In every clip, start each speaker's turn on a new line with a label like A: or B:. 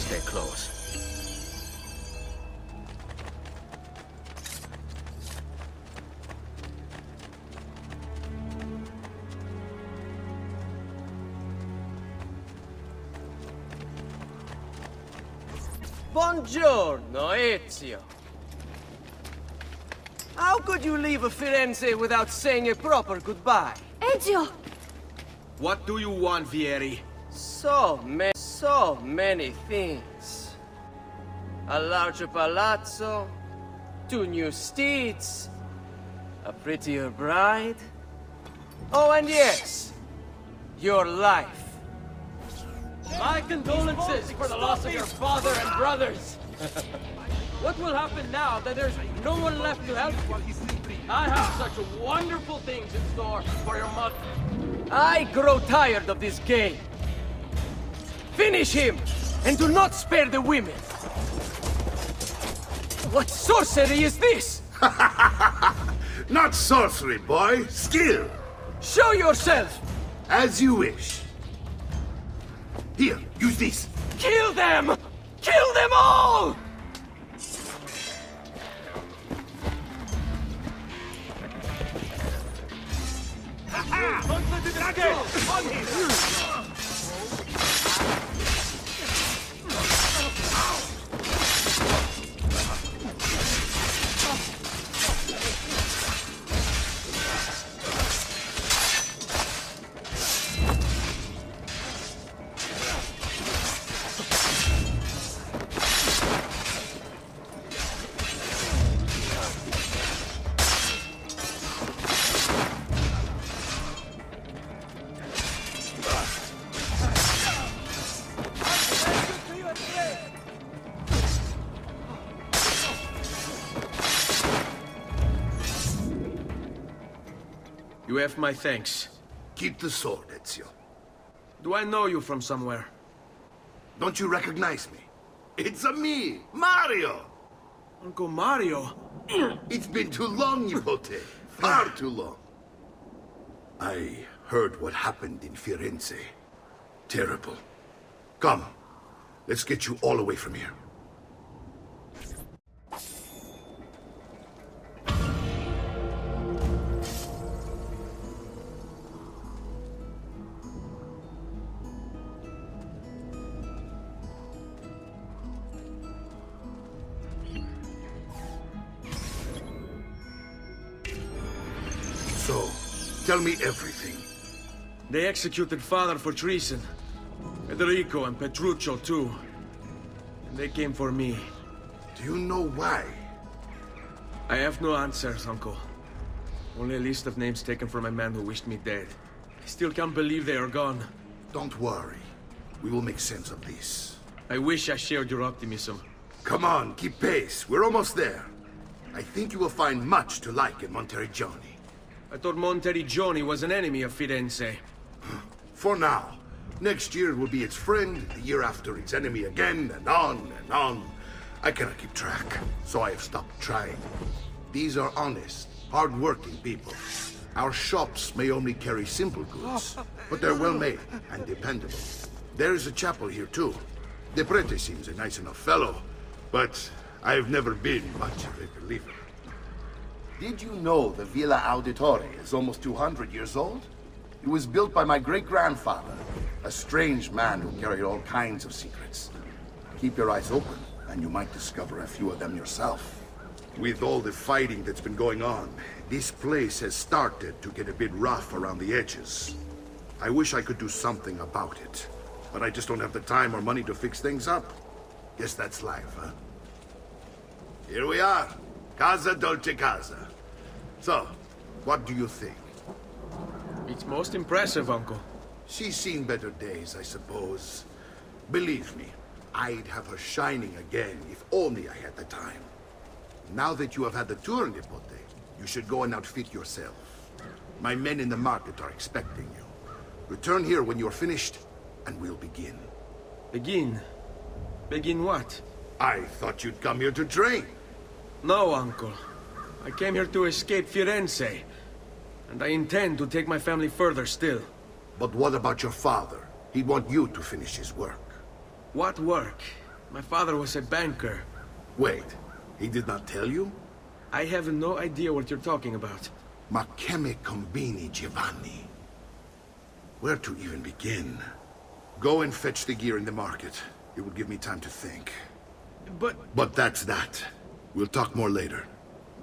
A: stay close. Buongiorno, Ezio. How could you leave Firenze without saying a proper goodbye?
B: Ezio!
A: What do you want, Vieri? So many things. A larger palazzo, 2 new steeds, a prettier bride. Oh, and yes, your life. My condolences for the loss of your father and brothers. What will happen now that there's no one left to help you? I have such wonderful things in store for your mother. I grow tired of this game. Finish him, and do not spare the women. What sorcery is this?
C: Not sorcery, boy. Skill.
A: Show yourself!
C: As you wish. Here, use this.
A: Kill them! Kill them all! You have my thanks.
C: Keep the sword, Ezio.
A: Do I know you from somewhere?
C: Don't you recognize me? It's me, Mario!
A: Uncle Mario?
C: It's been too long, Nipote. Far too long. I heard what happened in Firenze. Terrible. Come, let's get you all away from here. So, tell me everything.
A: They executed father for treason. Federico and Petruccio too. And they came for me.
C: Do you know why?
A: I have no answers, Uncle. Only a list of names taken from a man who wished me dead. I still can't believe they are gone.
C: Don't worry. We will make sense of this.
A: I wish I shared your optimism.
C: Come on, keep pace. We're almost there. I think you will find much to like in Monteriggioni.
A: I thought Monteriggioni was an enemy of Firenze.
C: For now. Next year it will be its friend, the year after its enemy again, and on and on. I cannot keep track, so I have stopped trying. These are honest, hard-working people. Our shops may only carry simple goods, but they're well-made and dependable. There is a chapel here, too. The Prete seems a nice enough fellow, but I've never been much of a believer.
D: Did you know the Villa Auditore is almost 200 years old? It was built by my great-grandfather, a strange man who carried all kinds of secrets. Keep your eyes open, and you might discover a few of them yourself.
C: With all the fighting that's been going on, this place has started to get a bit rough around the edges. I wish I could do something about it, but I just don't have the time or money to fix things up. Guess that's life, huh? Here we are. Casa Dolce Casa. So, what do you think?
A: It's most impressive, Uncle.
C: She's seen better days, I suppose. Believe me, I'd have her shining again if only I had the time. Now that you have had the tour, Nipote, you should go and outfit yourself. My men in the market are expecting you. Return here when you're finished, and we'll begin.
A: Begin? Begin what?
C: I thought you'd come here to train.
A: No, Uncle. I came here to escape Firenze. And I intend to take my family further still.
C: But what about your father? He'd want you to finish his work.
A: What work? My father was a banker.
C: Wait, he did not tell you?
A: I have no idea what you're talking about.
C: Ma che me combini, Giovanni? Where to even begin? Go and fetch the gear in the market. It will give me time to think. But that's that. We'll talk more later.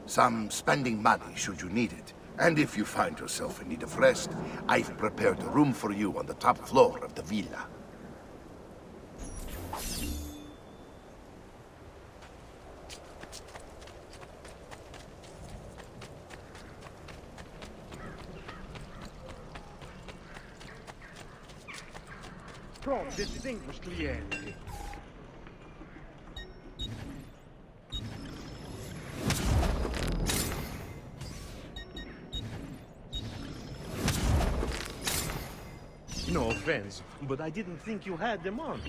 D: Some spending money should you need it. And if you find yourself in need of rest, I've prepared a room for you on the top floor of the villa.
B: From distinguished clienti. No offense, but I didn't think you had them on.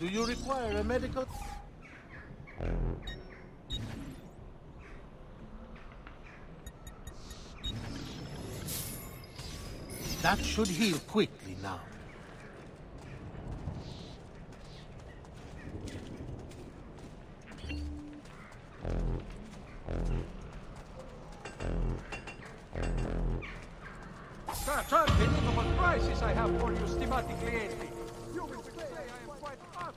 B: Do you require a medical? That should heal quickly now.
E: Such unbelievable prices I have for you, stimati clienti. You will say I am quite fast.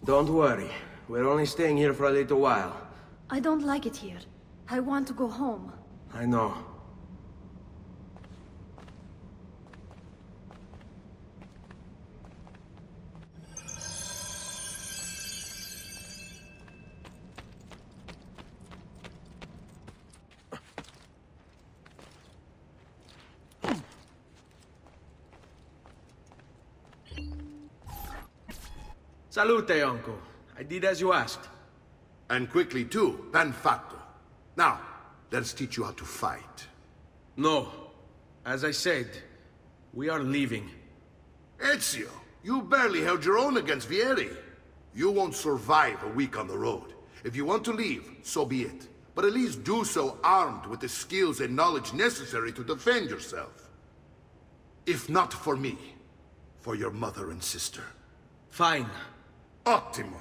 A: Don't worry. We're only staying here for a little while.
F: I don't like it here. I want to go home.
A: I know. Salute, uncle. I did as you asked.
C: And quickly too, ben fatto. Now, let's teach you how to fight.
A: No. As I said, we are leaving.
C: Ezio, you barely held your own against Vieri. You won't survive a week on the road. If you want to leave, so be it. But at least do so armed with the skills and knowledge necessary to defend yourself. If not for me, for your mother and sister.
A: Fine.
C: Ottimo.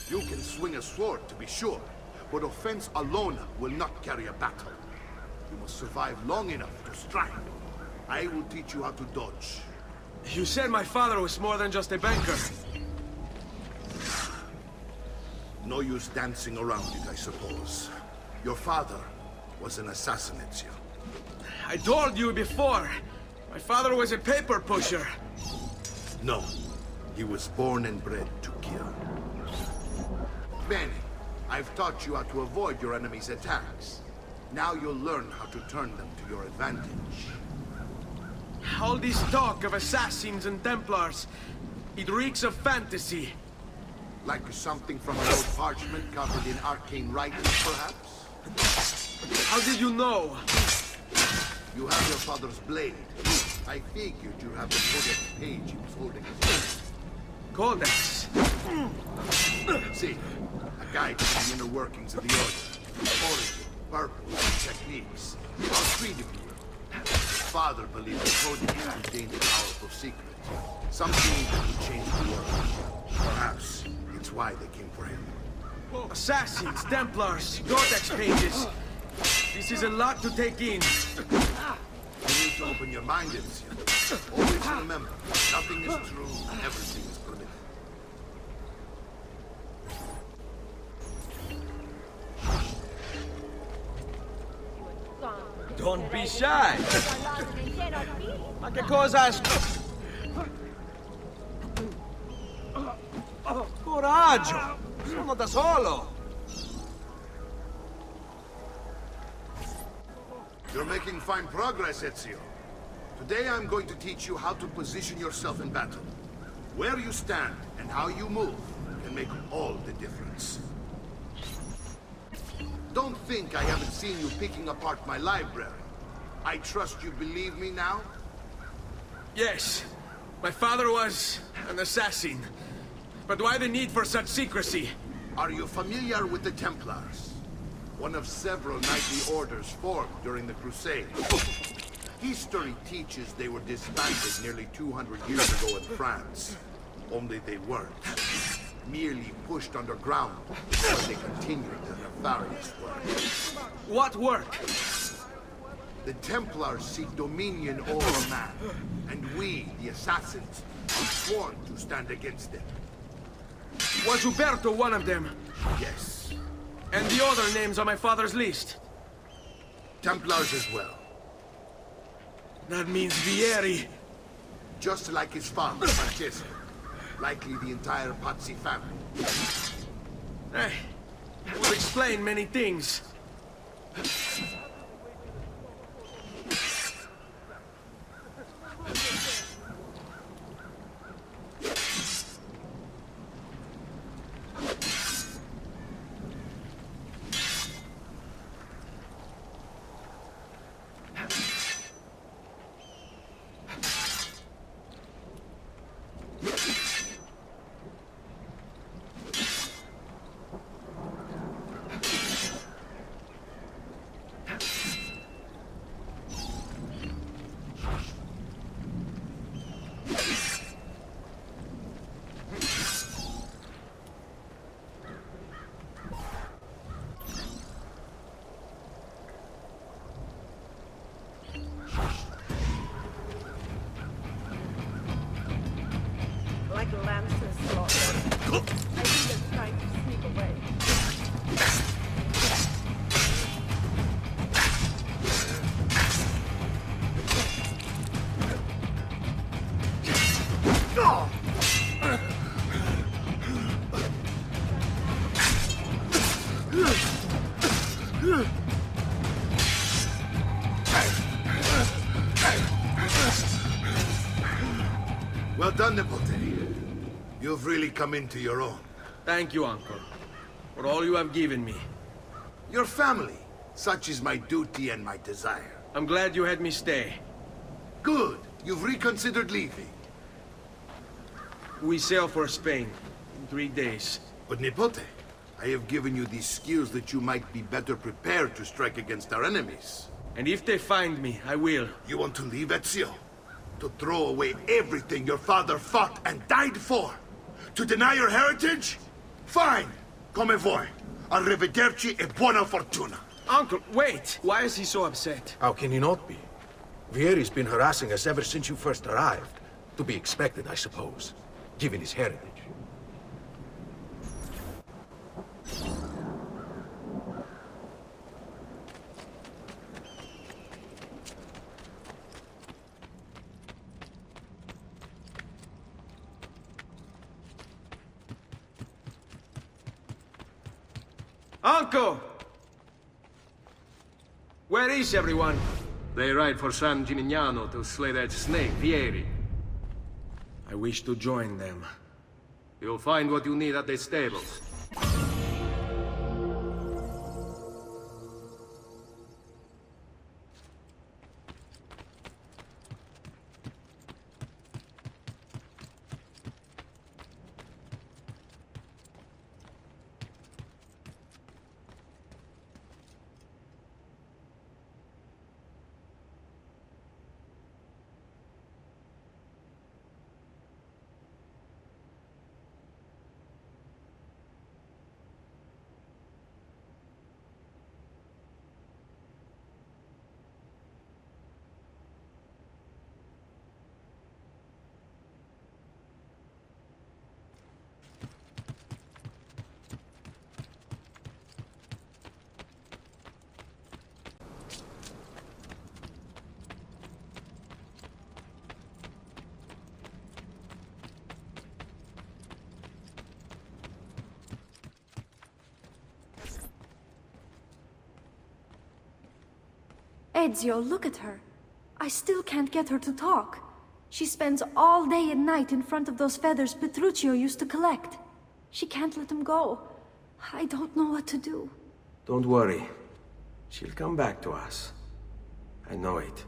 C: You can swing a sword, to be sure, but offense alone will not carry a battle. You must survive long enough to strike. I will teach you how to dodge.
A: You said my father was more than just a banker.
C: No use dancing around it, I suppose. Your father was an assassin, Ezio.
A: I told you before. My father was a paper pusher.
C: No, he was born and bred to kill. Bene, I've taught you how to avoid your enemy's attacks. Now you'll learn how to turn them to your advantage.
A: All this talk of assassins and Templars, it reeks of fantasy.
C: Like something from an old parchment covered in arcane writings, perhaps?
A: How did you know?
C: You have your father's blade. I figured you have the codex page he was holding his
A: Codex.
C: See, a guide to the inner workings of the Order. Origin, purpose, techniques. I'll read it to you. Father believed the codex contained a powerful secret. Something that would change the world. Perhaps it's why they came for him.
A: Assassins, Templars, Codex pages. This is a lot to take in.
C: You need to open your mind, Ezio. Always remember, nothing is true, everything is permitted.
A: Don't be shy. Ma che cosa Coraggio! Sono da solo!
C: You're making fine progress, Ezio. Today I'm going to teach you how to position yourself in battle. Where you stand and how you move can make all the difference. Don't think I haven't seen you picking apart my library. I trust you believe me now?
A: Yes. My father was an assassin. But why the need for such secrecy?
C: Are you familiar with the Templars? One of several knightly orders formed during the Crusades. History teaches they were disbanded nearly 200 years ago in France. Only they weren't. Merely pushed underground, but they continued their nefarious work.
A: What work?
C: The Templars seek dominion over man, and we, the assassins, are sworn to stand against them.
A: Was Uberto one of them?
C: Yes,
A: And the other names on my father's list?
C: Templars as well.
A: That means Vieri.
C: Just like his father, Francesco. Likely the entire Pazzi family.
A: Would explain many things.
G: Like lances slaughtered. I think they're trying to sneak away.
C: Well done, Nipote. You've really come into your own.
A: Thank you, Uncle, for all you have given me.
C: Your family. Such is my duty and my desire.
A: I'm glad you had me stay.
C: Good. You've reconsidered leaving.
A: We sail for Spain in 3 days.
C: But Nipote, I have given you these skills that you might be better prepared to strike against our enemies.
A: And if they find me, I will.
C: You want to leave Ezio? To throw away everything your father fought and died for? To deny your heritage? Fine! Come vuoi. Arrivederci e buona fortuna.
A: Uncle, wait! Why is he so upset?
H: How can he not be? Vieri's been harassing us ever since you first arrived. To be expected, I suppose, given his heritage.
A: Uncle! Where is everyone?
I: They ride for San Gimignano to slay that snake, Vieri.
A: I wish to join them.
I: You'll find what you need at the stables.
F: Ezio, look at her. I still can't get her to talk. She spends all day and night in front of those feathers Petruchio used to collect. She can't let them go. I don't know what to do.
H: Don't worry. She'll come back to us. I know it.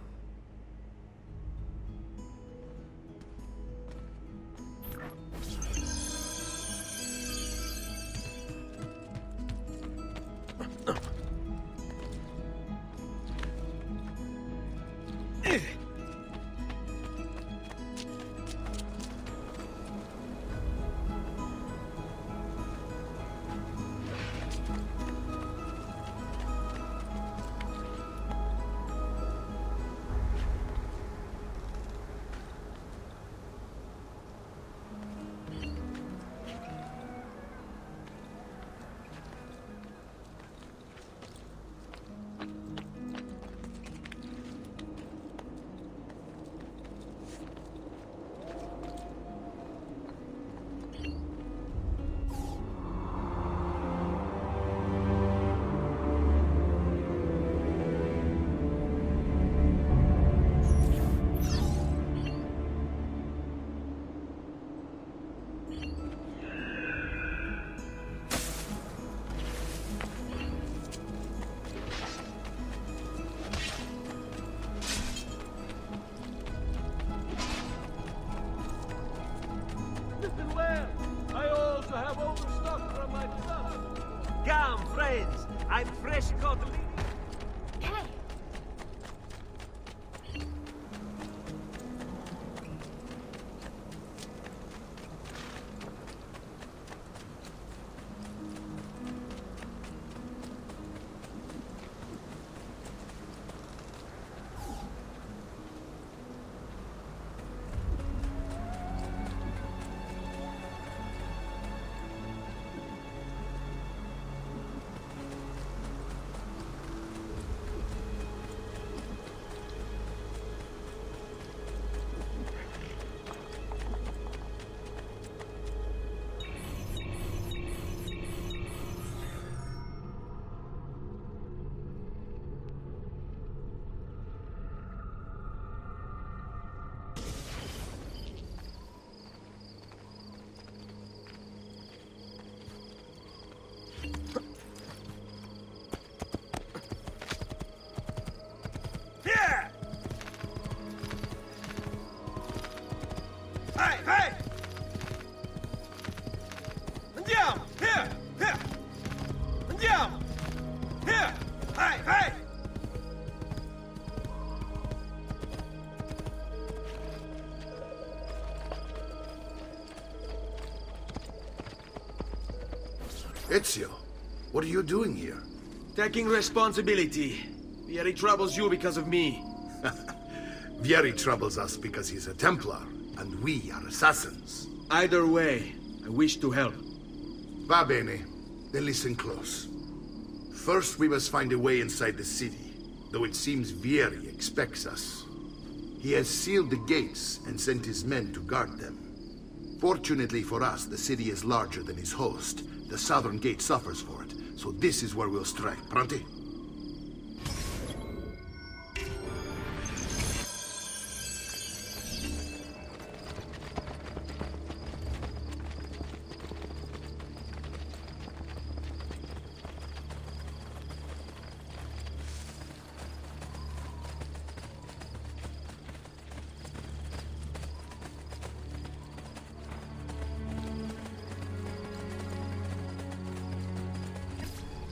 E: Listen well. I also have overstock from my son.
J: Come, friends. I'm fresh caught.
F: Hey!
J: Hey, hey! Andiamo! Here! Here! Andiamo! Here! Hey, hey!
C: Ezio, what are you doing here?
A: Taking responsibility. Vieri troubles you because of me.
C: Vieri troubles us because he's a Templar, and we are assassins.
A: Either way, I wish to help.
C: Va bene. Then listen close. First, we must find a way inside the city, though it seems Vieri expects us. He has sealed the gates and sent his men to guard them. Fortunately for us, the city is larger than his host. The southern gate suffers for it, so this is where we'll strike. Pronti?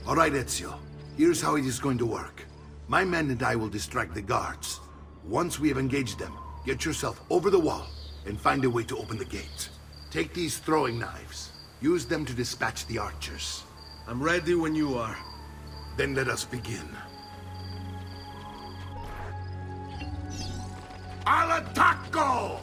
C: All right, Ezio. Here's how it is going to work. My men and I will distract the guards. Once we have engaged them, get yourself over the wall and find a way to open the gate. Take these throwing knives. Use them to dispatch the archers.
A: I'm ready when you are.
C: Then let us begin. Al attacco!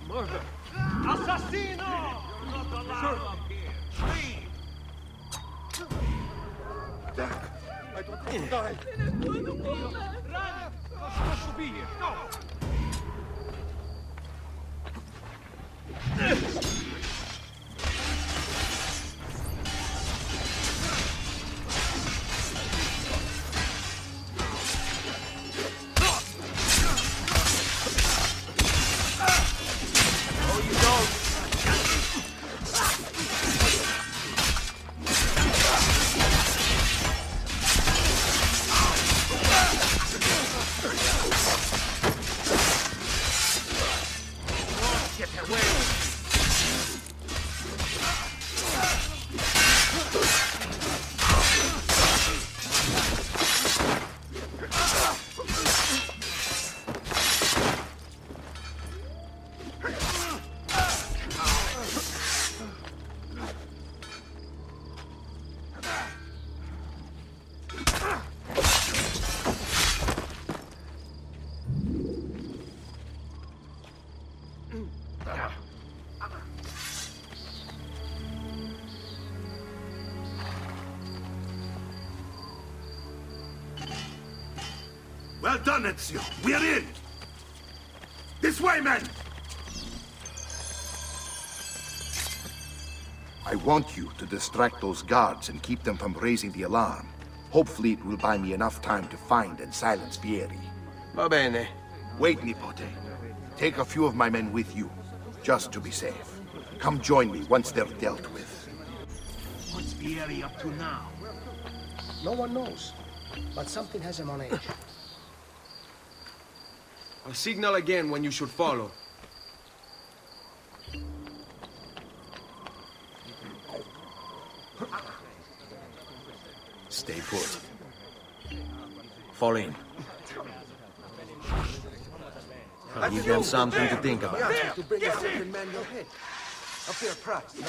E: Murder.
J: Assassino! You're not allowed up here. Leave!
H: I don't want to die.
E: Run! You're supposed to be here. No!
C: Well done, Ezio. We're in. This way, men.
D: I want you to distract those guards and keep them from raising the alarm. Hopefully it will buy me enough time to find and silence Vieri.
A: Va bene.
D: Wait, Nipote. Take a few of my men with you, just to be safe. Come join me once they're dealt with.
J: What's Vieri up to now?
K: No one knows, but something has him on edge.
A: I'll signal again when you should follow.
H: Stay put. Fall in. Give them something to think about.
K: To bring a certain man your head. A fair price, no?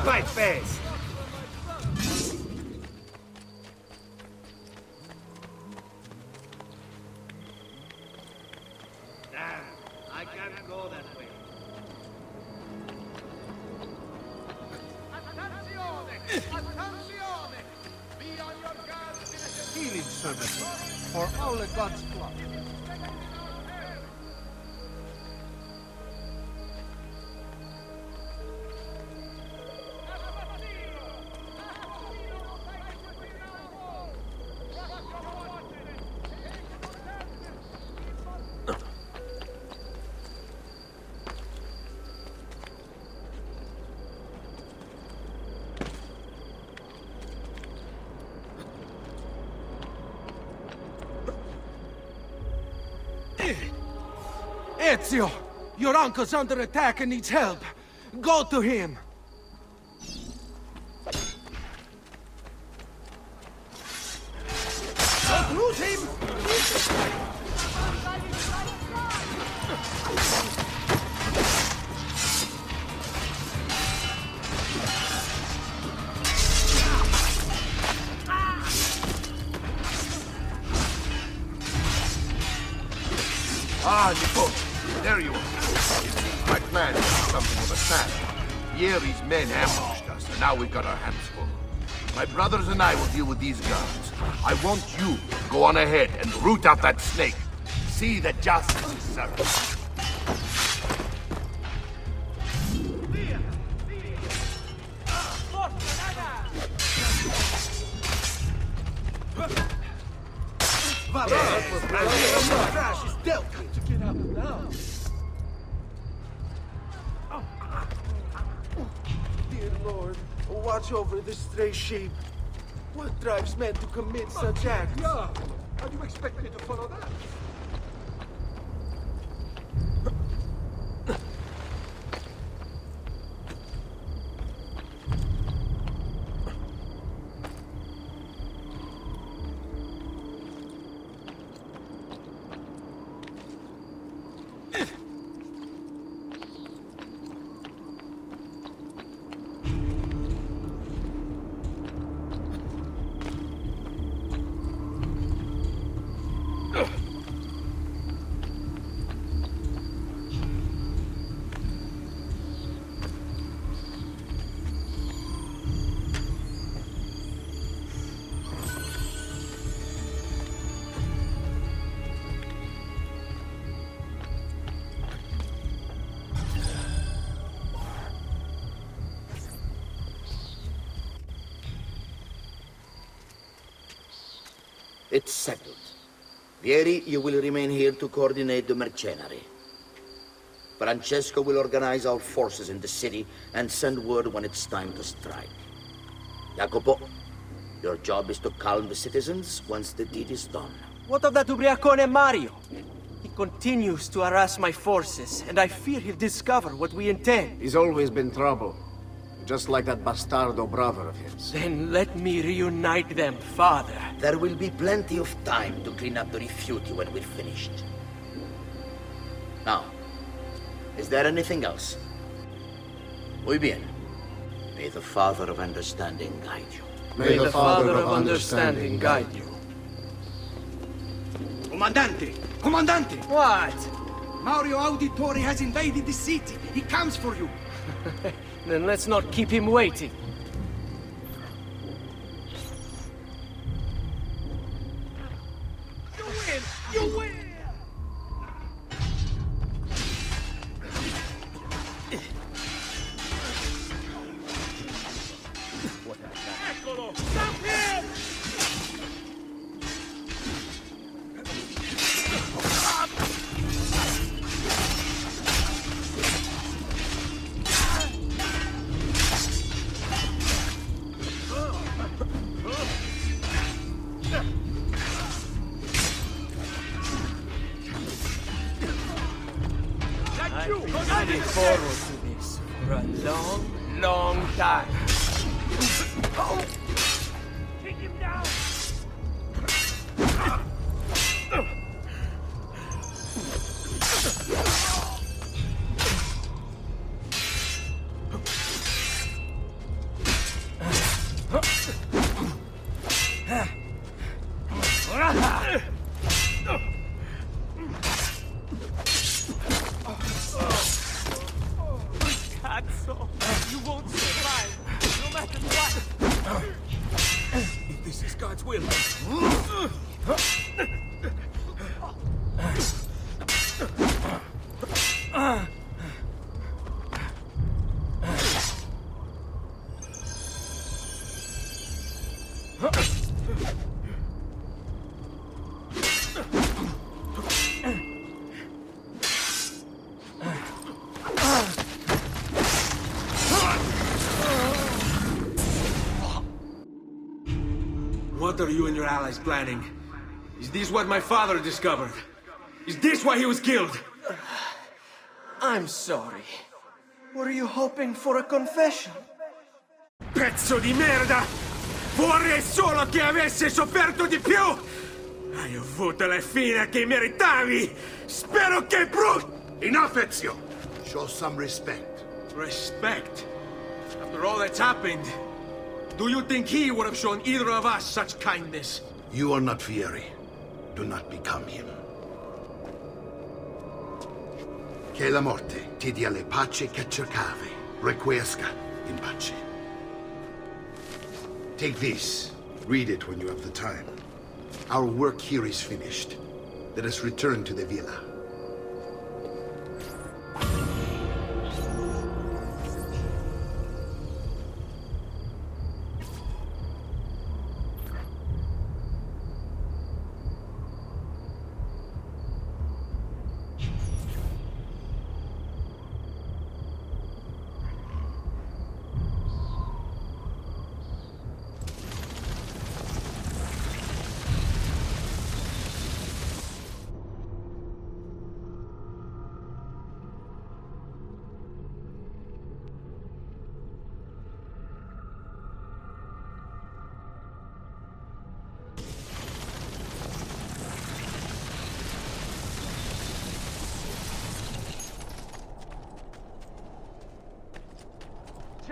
J: Fight face! I can't go that way.
K: Healing service for all the gods' blood.
J: Ezio! Your uncle's under attack and needs help. Go to him! Don't lose him!
D: Ah, Nipote, there you are. My plan is something of a snap. Vieri's men ambushed us, and now we've got our hands full. My brothers and I will deal with these guards. I want you to go on ahead and root out that snake. See that justice is served.
J: Trash is dealt with. To get out now. Lord, watch over the stray sheep. What drives men to commit such acts?
E: Yeah. How do you expect me to follow that?
L: It's settled. Vieri, you will remain here to coordinate the mercenary. Francesco will organize our forces in the city and send word when it's time to strike. Jacopo, your job is to calm the citizens once the deed is done.
A: What of that ubriacone Mario? He continues to harass my forces, and I fear he'll discover what we intend.
K: He's always been trouble. Just like that bastardo brother of his.
A: Then let me reunite them, father.
L: There will be plenty of time to clean up the refuge when we're finished. Now, is there anything else? Muy bien. May the Father of Understanding guide you.
A: May the Father of Understanding guide you.
J: Comandante! Comandante!
A: What?
J: Mario Auditore has invaded the city. He comes for you.
A: Then let's not keep him waiting.
J: You win! You win! Stop him!
A: I've been looking forward to this for a long, long time.
J: Take him down!
A: Cazzo, you won't survive, no matter what.
J: If this is God's will.
I: What are you and your allies planning? Is this what my father discovered? Is this why he was killed?
A: I'm sorry. Were you hoping for a confession?
I: Pezzo di merda! Vorrei solo che avesse sofferto di più! Hai avuto la fine che meritavi! Spero che
C: Enough, Ezio! Show some respect.
I: Respect? After all that's happened, do you think he would have shown either of us such kindness?
C: You are not Fieri. Do not become him. Che la morte ti dia le pace che cercavi. Requiesca in pace. Take this. Read it when you have the time. Our work here is finished. Let us return to the villa.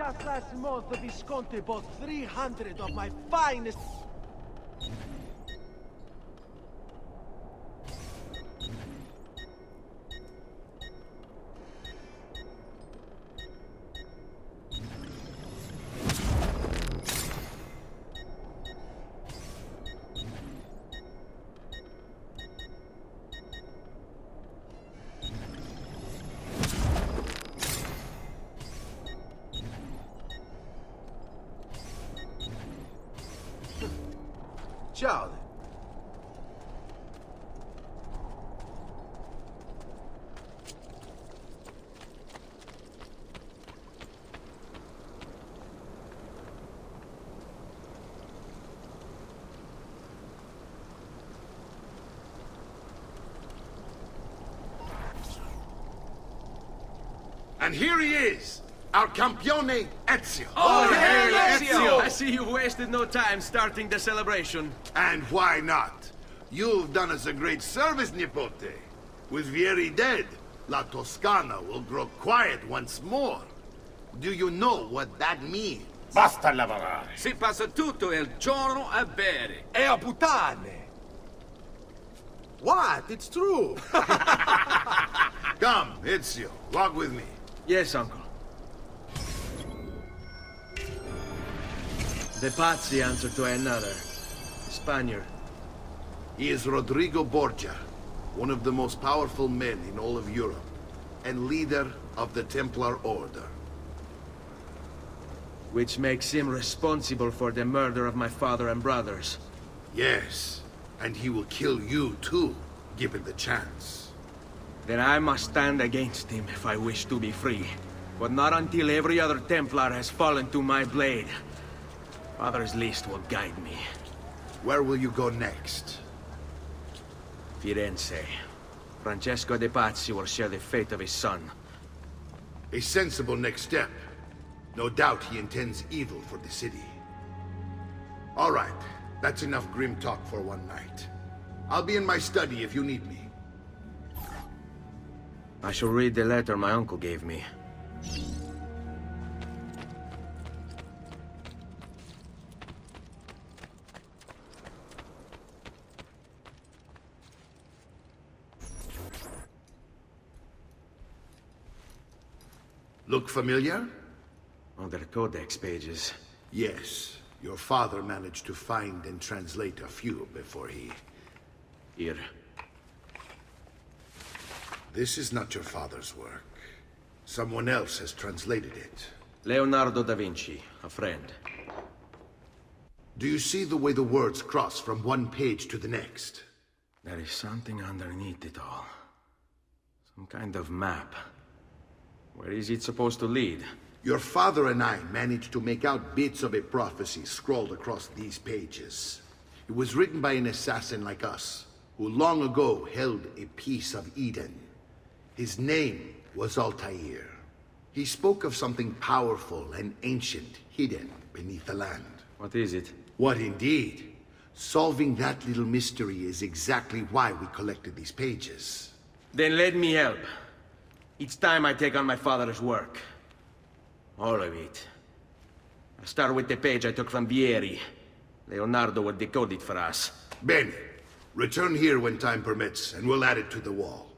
J: Just last month, the Visconti bought 300 of my finest...
H: Charlie.
C: And here he is, our campione Ezio.
A: Oh, hey, Ezio! I see you wasted no time starting the celebration.
C: And why not? You've done us a great service, Nipote. With Vieri dead, La Toscana will grow quiet once more. Do you know what that means?
D: Basta lavorare.
I: Si passa tutto il giorno a bere.
H: E a puttane! What? It's true!
C: Come, Ezio, walk with me.
A: Yes, uncle. The Pazzi answer to another. Spaniard.
C: He is Rodrigo Borgia, one of the most powerful men in all of Europe, and leader of the Templar Order.
A: Which makes him responsible for the murder of my father and brothers.
C: Yes, and he will kill you too, given the chance.
A: Then I must stand against him if I wish to be free. But not until every other Templar has fallen to my blade. Father's list will guide me.
C: Where will you go next?
A: Firenze. Francesco de Pazzi will share the fate of his son.
C: A sensible next step. No doubt he intends evil for the city. All right, that's enough grim talk for one night. I'll be in my study if you need me.
A: I shall read the letter my uncle gave me.
C: Look familiar?
A: On their codex pages.
C: Yes. Your father managed to find and translate a few before he...
A: Here.
C: This is not your father's work. Someone else has translated it.
A: Leonardo da Vinci, a friend.
C: Do you see the way the words cross from one page to the next?
A: There is something underneath it all. Some kind of map. Where is it supposed to lead?
C: Your father and I managed to make out bits of a prophecy scrawled across these pages. It was written by an assassin like us, who long ago held a piece of Eden. His name was Altair. He spoke of something powerful and ancient hidden beneath the land.
A: What is it?
C: What indeed? Solving that little mystery is exactly why we collected these pages.
A: Then let me help. It's time I take on my father's work. All of it. I'll start with the page I took from Vieri. Leonardo will decode it for us.
C: Bene. Return here when time permits, and we'll add it to the wall.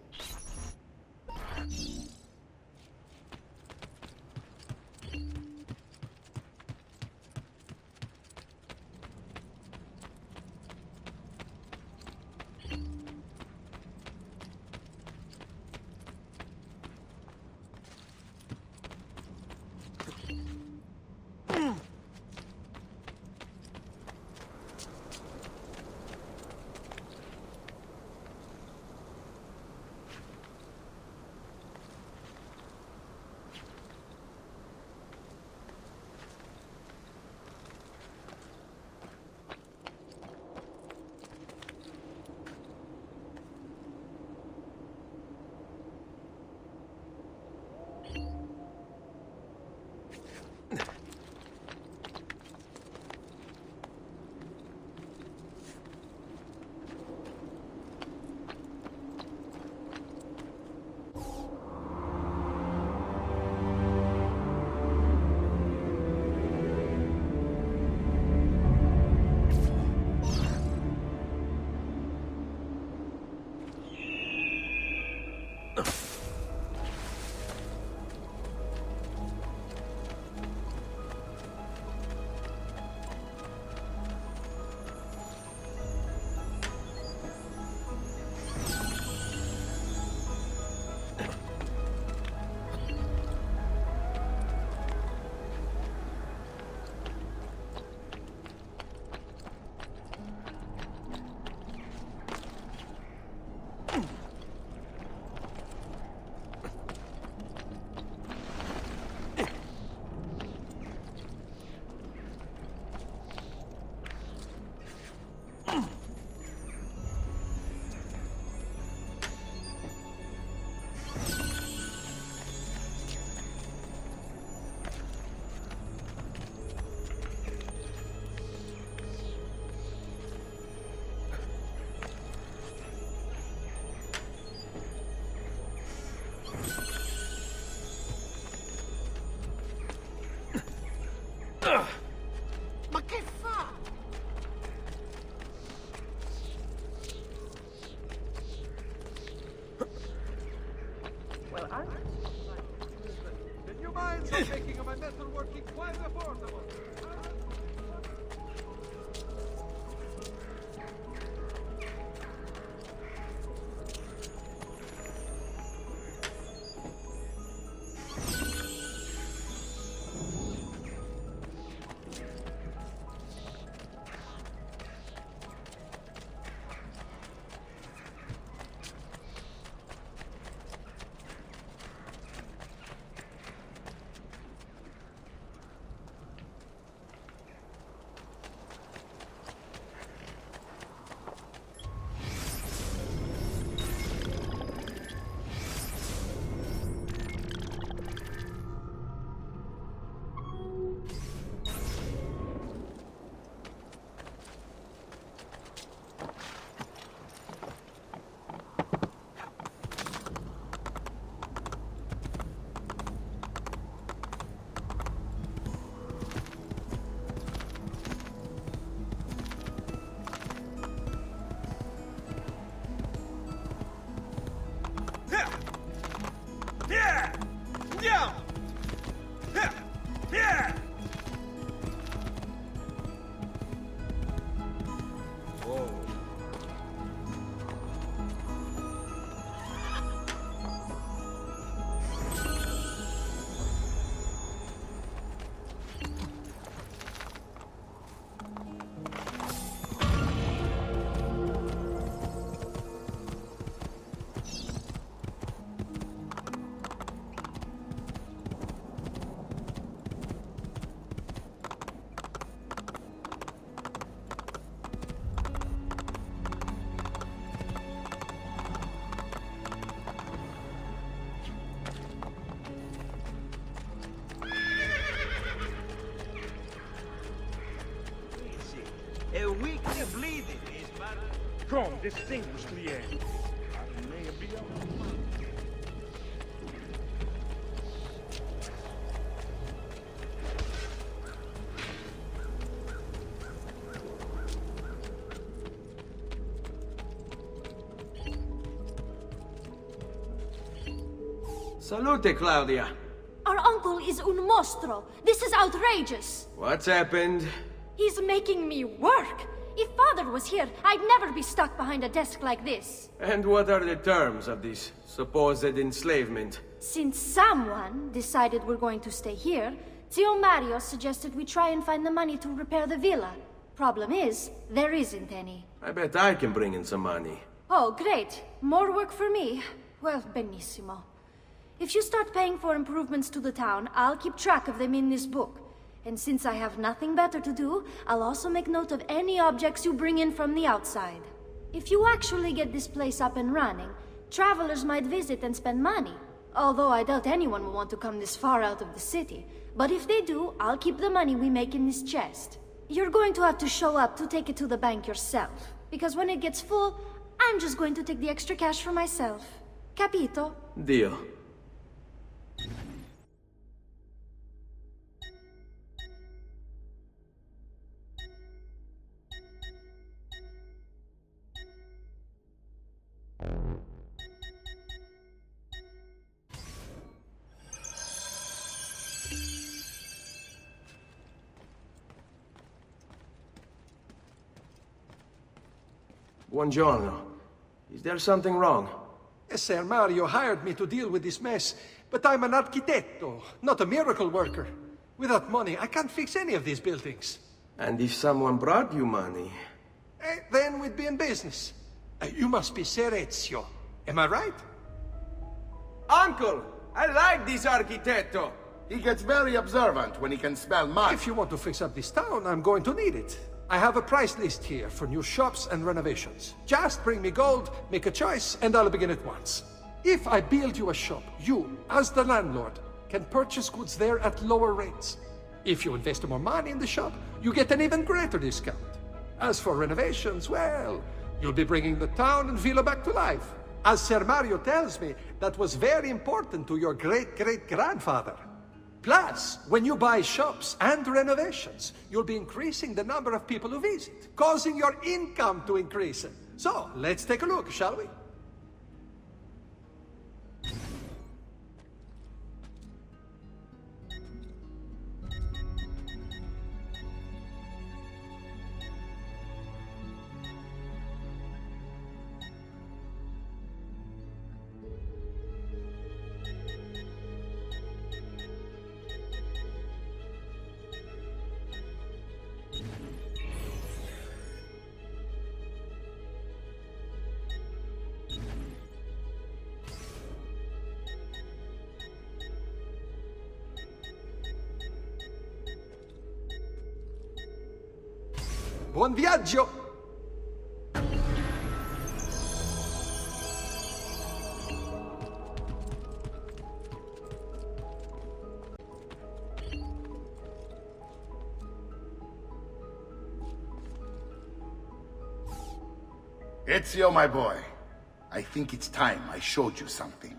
J: Ma che fa?
G: Well, I'm...
E: The new mines are making my metal working quite affordable.
J: A weekly bleeding is bad.
B: Come, distinguished client. I may be on.
A: Salute, Claudia.
F: Our uncle is un mostro. This is outrageous.
A: What's happened?
F: He's making me work. If father was here, I'd never be stuck behind a desk like this.
A: And what are the terms of this supposed enslavement?
F: Since someone decided we're going to stay here, Zio Mario suggested we try and find the money to repair the villa. Problem is, there isn't any.
A: I bet I can bring in some money.
F: Oh, great. More work for me. Well, benissimo. If you start paying for improvements to the town, I'll keep track of them in this book. And since I have nothing better to do, I'll also make note of any objects you bring in from the outside. If you actually get this place up and running, travelers might visit and spend money. Although I doubt anyone will want to come this far out of the city. But if they do, I'll keep the money we make in this chest. You're going to have to show up to take it to the bank yourself. Because when it gets full, I'm just going to take the extra cash for myself. Capito?
A: Deal. Buongiorno. Is there something wrong?
E: Ser Mario hired me to deal with this mess, but I'm an architetto, not a miracle worker. Without money, I can't fix any of these buildings.
A: And if someone brought you money?
E: Then we'd be in business. You must be Ser Ezio. Am I right?
A: Uncle! I like this architetto!
D: He gets very observant when he can smell mud.
E: If you want to fix up this town, I'm going to need it. I have a price list here for new shops and renovations. Just bring me gold, make a choice, and I'll begin at once. If I build you a shop, you, as the landlord, can purchase goods there at lower rates. If you invest more money in the shop, you get an even greater discount. As for renovations, well, you'll be bringing the town and villa back to life. As Ser Mario tells me, that was very important to your great-great-grandfather. Plus, when you buy shops and renovations, you'll be increasing the number of people who visit, causing your income to increase. So, let's take a look, shall we? Buon viaggio!
D: Ezio, my boy. I think it's time I showed you something.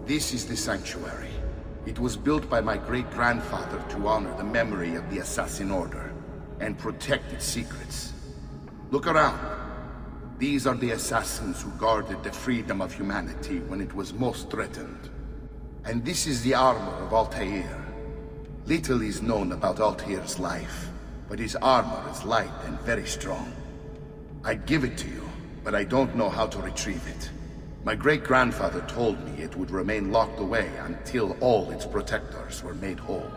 D: This is the sanctuary. It was built by my great-grandfather to honor the memory of the Assassin Order and protect its secrets. Look around. These are the assassins who guarded the freedom of humanity when it was most threatened. And this is the armor of Altair. Little is known about Altair's life, but his armor is light and very strong. I'd give it to you, but I don't know how to retrieve it. My great-grandfather told me it would remain locked away until all its protectors were made whole.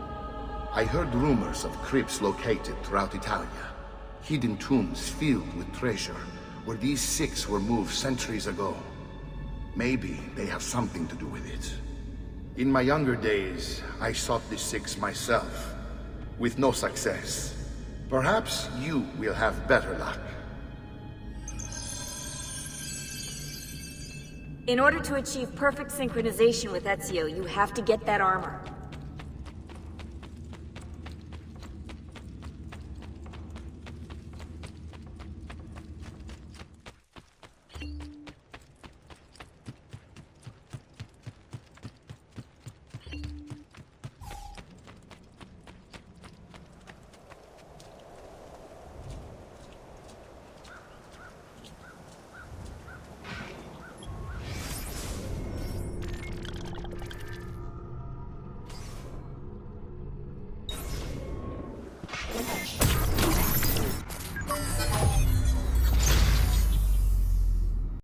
D: I heard rumors of crypts located throughout Italia, hidden tombs filled with treasure, where these six were moved centuries ago. Maybe they have something to do with it. In my younger days, I sought the six myself, with no success. Perhaps you will have better luck.
M: In order to achieve perfect synchronization with Ezio, you have to get that armor.